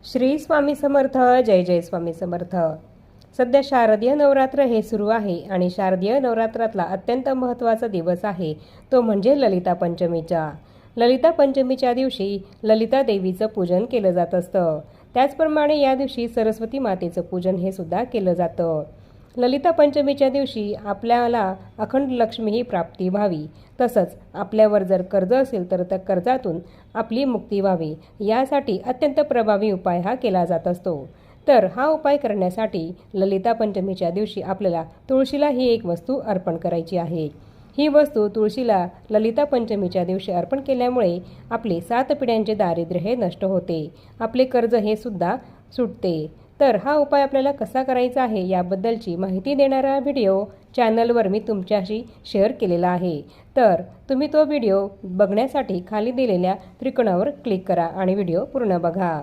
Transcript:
श्री स्वामी समर्थ. जय जय स्वामी समर्थ. सध्या शारदीय नवरात्र हे सुरू आहे आणि शारदीय नवरात्रातला अत्यंत महत्त्वाचा दिवस आहे तो म्हणजे ललिता पंचमीचा. ललिता पंचमीच्या दिवशी ललिता देवीचं पूजन केलं जात असतं. त्याचप्रमाणे या दिवशी सरस्वती मातेचं पूजन हे सुद्धा केलं जातं. ललिता पंचमीच्या दिवशी आपल्याला अखंड लक्ष्मी ही प्राप्ती व्हावी, तसंच आपल्यावर जर कर्ज असेल तर त्या कर्जातून आपली मुक्ती व्हावी यासाठी अत्यंत प्रभावी उपाय हा केला जात असतो. तर हा उपाय करण्यासाठी ललिता पंचमीच्या दिवशी आपल्याला तुळशीला ही एक वस्तू अर्पण करायची आहे. ही वस्तू तुळशीला ललिता पंचमीच्या दिवशी अर्पण केल्यामुळे आपले 7 पिढ्यांचे दारिद्र्य हे नष्ट होते, आपले कर्ज हे सुद्धा सुटते. तर हा उपाय आपल्याला कसा करायचा आहे याबद्दलची माहिती देणारा व्हिडिओ चॅनलवर मी तुमच्याशी शेअर केलेला आहे. तर तुम्ही तो व्हिडिओ बघण्यासाठी खाली दिलेल्या त्रिकोणावर क्लिक करा आणि व्हिडिओ पूर्ण बघा.